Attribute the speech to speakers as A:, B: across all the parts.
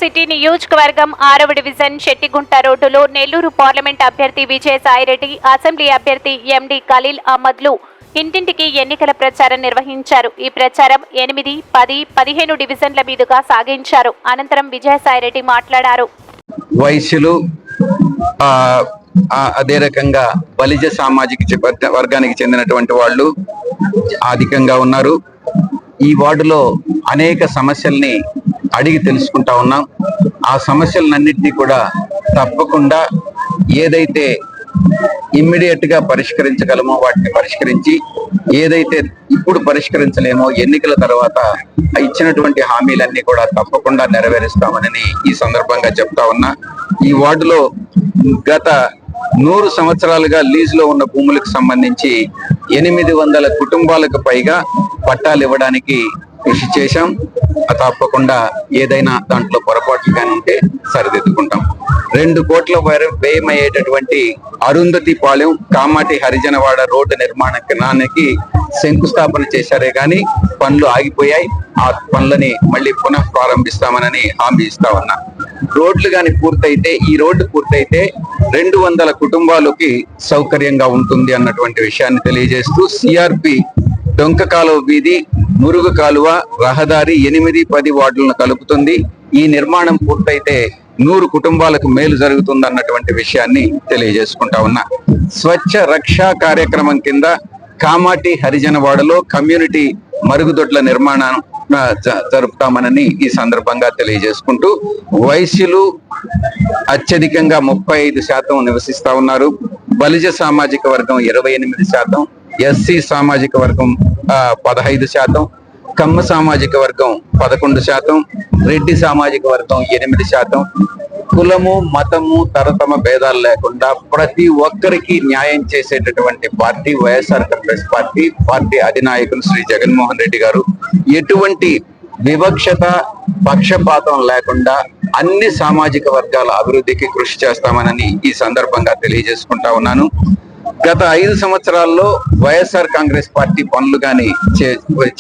A: City నియోజకవర్గం 6వ division Settigunta రోడ్డులో నెల్లూరు పార్లమెంట్ అభ్యర్థి విజయసాయిరెడ్డి, అసెంబ్లీ అభ్యర్థి ఎండి ఖలీల్ అహ్మద్లు ఇంటింటికి ఎన్నికల ప్రచారం నిర్వహించారు. ఈ ప్రచారం 8, 10, 15 డివిజన్ల మీదుగా సాగించారు. అనంతరం విజయసాయిరెడ్డి మాట్లాడారు.
B: వైశ్యులు అదే రకంగా బలిజ సామాజిక వర్గానికి చెందినటువంటి వాళ్ళు అధికంగా ఉన్నారు. ఈ వార్డులో అనేక సమస్యల్ని అడిగి తెలుసుకుంటా ఉన్నాం. ఆ సమస్యలన్నింటినీ కూడా తప్పకుండా ఏదైతే ఇమ్మీడియట్ గా పరిష్కరించగలమో వాటిని పరిష్కరించి, ఏదైతే ఇప్పుడు పరిష్కరించలేమో ఎన్నికల తర్వాత ఇచ్చినటువంటి హామీలన్నీ కూడా తప్పకుండా నెరవేరుస్తామని ఈ సందర్భంగా చెప్తా ఉన్నా. ఈ వార్డులో గత 100 సంవత్సరాలుగా లీజులో ఉన్న భూములకు సంబంధించి 800 కుటుంబాలకు పైగా పట్టాలు ఇవ్వడానికి కృషి చేశాం. తప్పకుండా ఏదైనా దాంట్లో పొరపాట్లు కానీ ఉంటే సరిదిద్దుకుంటాం. 2 కోట్ల వ్యయమయ్యేటటువంటి అరుంధతి పాలెం కామాటి హరిజనవాడ రోడ్డు నిర్మాణానికి శంకుస్థాపన చేశారే గాని పనులు ఆగిపోయాయి. ఆ పనులని మళ్ళీ పునః ప్రారంభిస్తామని హామీ ఇస్తా ఉన్నా. రోడ్లు కానీ పూర్తయితే, ఈ రోడ్డు పూర్తయితే 200 కుటుంబాలకి సౌకర్యంగా ఉంటుంది అన్నటువంటి విషయాన్ని తెలియజేస్తూ, సిఆర్పి డొంక కాలువ వీధి, మురుగు కాలువ, రహదారి 8, 10 వార్డులను కలుపుతుంది. ఈ నిర్మాణం పూర్తయితే 100 కుటుంబాలకు మేలు జరుగుతుంది అన్నటువంటి విషయాన్ని తెలియజేసుకుంటా ఉన్నా. స్వచ్ఛ రక్ష కార్యక్రమం కింద కామాటి హరిజనవాడలో కమ్యూనిటీ మరుగుదొడ్ల నిర్మాణం జరుపుతామని ఈ సందర్భంగా తెలియజేసుకుంటూ, వైశ్యులు అత్యధికంగా 35% నివసిస్తా ఉన్నారు. బలిజ సామాజిక వర్గం 28%, ఎస్సీ సామాజిక వర్గం 15%, కమ్మ సామాజిక వర్గం 11%, రెడ్డి సామాజిక వర్గం 8%. కులము, మతము, తరతమ భేదాలు లేకుండా ప్రతి ఒక్కరికి న్యాయం చేసేటటువంటి party YSR Congress party. Party అధినాయకులు శ్రీ జగన్మోహన్ రెడ్డి గారు ఎటువంటి వివక్షత, పక్షపాతం లేకుండా అన్ని సామాజిక వర్గాల అభివృద్ధికి కృషి చేస్తామని ఈ సందర్భంగా తెలియజేసుకుంటా ఉన్నాను. గత 5 సంవత్సరాల్లో వైఎస్ఆర్ కాంగ్రెస్ పార్టీ పనులు కానీ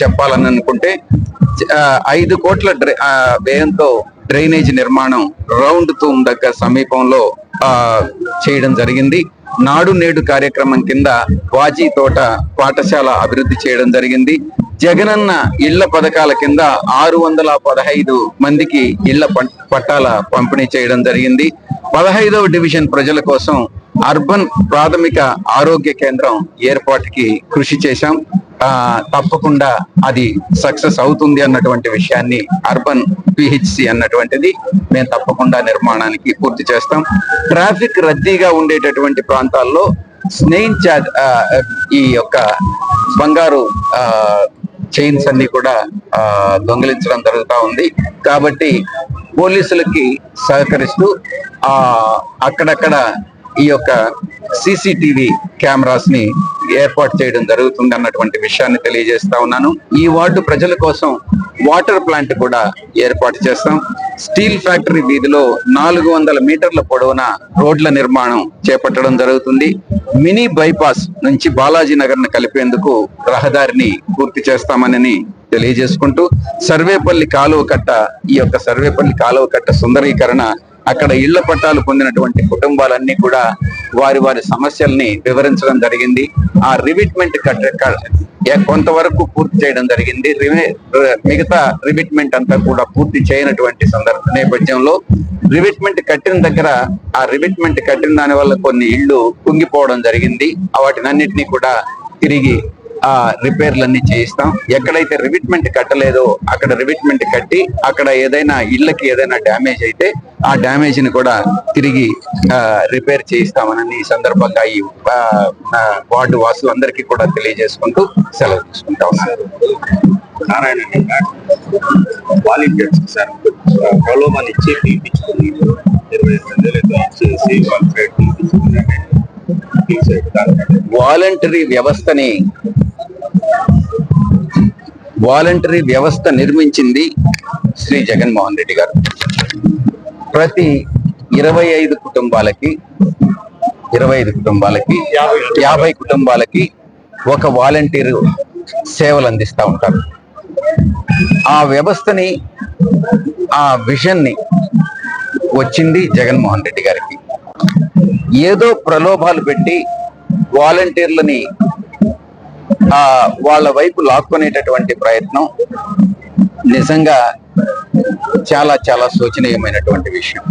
B: చెప్పాలని అనుకుంటే 5 కోట్ల వ్యయంతో డ్రైనేజ్ నిర్మాణం రౌండ్ తూమ్ దగ్గర సమీపంలో చేయడం జరిగింది. నాడు నేడు కార్యక్రమం కింద వాజీ తోట పాఠశాల అభివృద్ధి చేయడం జరిగింది. జగనన్న ఇళ్ల పథకాల కింద 615 మందికి ఇళ్ల పట్టాల పంపిణీ చేయడం జరిగింది. 15వ డివిజన్ ప్రజల కోసం అర్బన్ ప్రాథమిక ఆరోగ్య కేంద్రం ఏర్పాటుకి కృషి చేశాం. తప్పకుండా అది సక్సెస్ అవుతుంది అన్నటువంటి విషయాన్ని, అర్బన్ పిహెచ్సి అన్నటువంటిది మేము తప్పకుండా నిర్మాణానికి పూర్తి చేస్తాం. ట్రాఫిక్ రద్దీగా ఉండేటటువంటి ప్రాంతాల్లో స్నేహిల్ ఈ యొక్క బంగారు చైన్స్ అన్ని కూడా దొంగిలించడం జరుగుతూ ఉంది. కాబట్టి పోలీసులకి సహకరిస్తూ అక్కడక్కడ ఈ యొక్క CCTV కెమెరాస్ ని ఏర్పాటు చేయడం జరుగుతుంది అన్నటువంటి విషయాన్ని తెలియజేస్తా ఉన్నాను. ఈ వార్డు ప్రజల కోసం వాటర్ ప్లాంట్ కూడా ఏర్పాటు చేస్తాం. స్టీల్ ఫ్యాక్టరీ వీధిలో 400 మీటర్ల పొడవున రోడ్ల నిర్మాణం చేపట్టడం జరుగుతుంది. మినీ బైపాస్ నుంచి బాలాజీ నగర్ ని కలిపేందుకు రహదారిని పూర్తి చేస్తామని తెలియజేసుకుంటూ, సర్వేపల్లి కాలువ కట్ట, ఈ యొక్క సర్వేపల్లి కాలువ కట్ట సుందరీకరణ, అక్కడ ఇళ్ల పట్టాలు పొందినటువంటి కుటుంబాలన్నీ కూడా వారి వారి సమస్యల్ని వివరించడం జరిగింది. ఆ రివిట్మెంట్ కొంతవరకు పూర్తి చేయడం జరిగింది. మిగతా రివిట్మెంట్ అంతా కూడా పూర్తి చేయనటువంటి నేపథ్యంలో రివిట్మెంట్ కట్టిన దగ్గర, ఆ రివిట్మెంట్ కట్టిన దాని వల్ల కొన్ని ఇళ్లు కుంగిపోవడం జరిగింది. వాటినన్నిటినీ కూడా తిరిగి రిపేర్లన్నీ చేయిస్తాం. ఎక్కడైతే రివిట్మెంట్ కట్టలేదో అక్కడ రివిట్మెంట్ కట్టి, అక్కడ ఏదైనా ఇళ్లకి ఏదైనా డ్యామేజ్ అయితే ఆ డ్యామేజ్ ని కూడా తిరిగి రిపేర్ చేయిస్తామని ఈ సందర్భంగా ఈ వార్డు వాసులందరికీ కూడా తెలియజేసుకుంటూ సెలవు తీసుకుంటా ఉన్నారు.
C: వాలంటీర్స్ సార్ ప్రలోభాన్ని ఇచ్చి పిలిపించుకుని 22,000 ఇచ్చేసి
B: వాలంటరీ వ్యవస్థ నిర్మించింది శ్రీ జగన్మోహన్ రెడ్డి గారు. ప్రతి 25 కుటుంబాలకి 50 కుటుంబాలకి ఒక వాలంటీరు సేవలు అందిస్తూ ఉంటారు. ఆ వ్యవస్థని ఆ విజన్ని వచ్చింది జగన్మోహన్ రెడ్డి గారికి. ఏదో ప్రలోభాలు పెట్టి వాలంటీర్లని వాళ్ళ వైపు లాక్కునేటటువంటి ప్రయత్నం నిజంగా చాలా చాలా శోచనీయమైనటువంటి విషయం.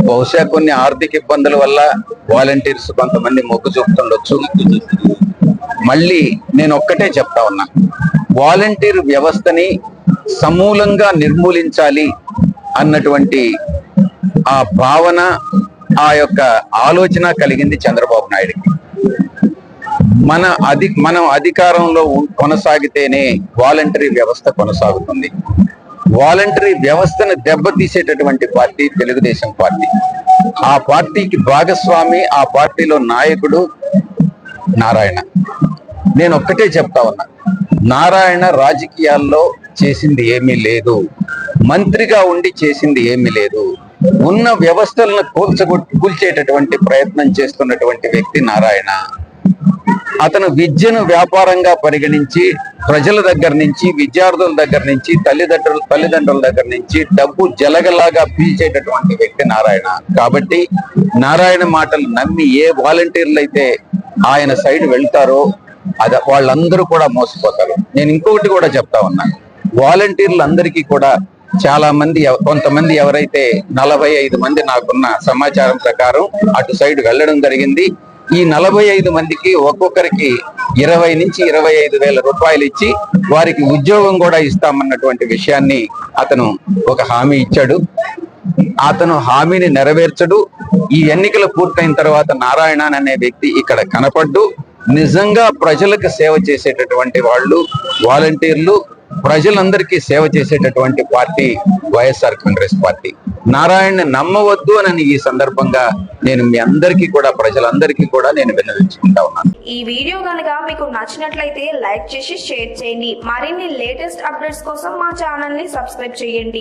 B: బహుశా కొన్ని ఆర్థిక ఇబ్బందుల వల్ల వాలంటీర్స్ కొంతమంది మొగ్గు చూపుతుండొచ్చు. మళ్ళీ నేను ఒక్కటే చెప్తా ఉన్నా, వాలంటీర్ వ్యవస్థని సమూలంగా నిర్మూలించాలి అన్నటువంటి ఆ భావన, ఆ యొక్క ఆలోచన కలిగింది చంద్రబాబు నాయుడుకి. మనం అధికారంలో కొనసాగితేనే వాలంటరీ వ్యవస్థ కొనసాగుతుంది. వాలంటరీ వ్యవస్థను దెబ్బతీసేటటువంటి పార్టీ తెలుగుదేశం పార్టీ. ఆ పార్టీకి భాగస్వామి, ఆ పార్టీలో నాయకుడు నారాయణ. నేను ఒక్కటే చెప్తా ఉన్నా, నారాయణ రాజకీయాల్లో చేసింది ఏమీ లేదు, మంత్రిగా ఉండి చేసింది ఏమీ లేదు. ఉన్న వ్యవస్థలను కూల్చేటటువంటి ప్రయత్నం చేస్తున్నటువంటి వ్యక్తి నారాయణ. అతను విద్యను వ్యాపారంగా పరిగణించి ప్రజల దగ్గర నుంచి, విద్యార్థుల దగ్గర నుంచి, తల్లిదండ్రుల దగ్గర నుంచి డబ్బు జలగలాగా పీల్చేటటువంటి వ్యక్తి నారాయణ. కాబట్టి నారాయణ మాటలు నమ్మి ఏ వాలంటీర్లు అయితే ఆయన సైడ్ వెళ్తారో వాళ్ళందరూ కూడా మోసపోతారు. నేను ఇంకొకటి కూడా చెప్తా ఉన్నా, వాలంటీర్లందరికీ కూడా చాలా మంది, కొంతమంది ఎవరైతే 45 మంది నాకున్న సమాచారం ప్రకారం అటు సైడ్ వెళ్ళడం జరిగింది. ఈ 45 మందికి ఒక్కొక్కరికి 20 నుంచి 25,000 రూపాయలు ఇచ్చి వారికి ఉద్యోగం కూడా ఇస్తామన్నటువంటి విషయాన్ని అతను ఒక హామీ ఇచ్చాడు. అతను హామీని నెరవేర్చడు. ఈ ఎన్నికలు పూర్తయిన తర్వాత నారాయణ అనే వ్యక్తి ఇక్కడ కనపడ్డు. నిజంగా ప్రజలకు సేవ చేసేటటువంటి వాళ్ళు వాలంటీర్లు, ప్రజలందరికీ సేవ చేసేటటువంటి పార్టీ వైఎస్ఆర్ కాంగ్రెస్ పార్టీ. నారాయణ నమ్మవద్దు అని ఈ సందర్భంగా నేను మీ అందరికీ కూడా, ప్రజలందరికీ కూడా నేను విన్నవించుకుంటా ఉన్నాను.
D: ఈ వీడియో కనుక మీకు నచ్చినట్లయితే లైక్ చేసి షేర్ చేయండి. మరిన్ని లేటెస్ట్ అప్డేట్స్ కోసం మా ఛానల్ ని సబ్స్క్రైబ్ చేయండి.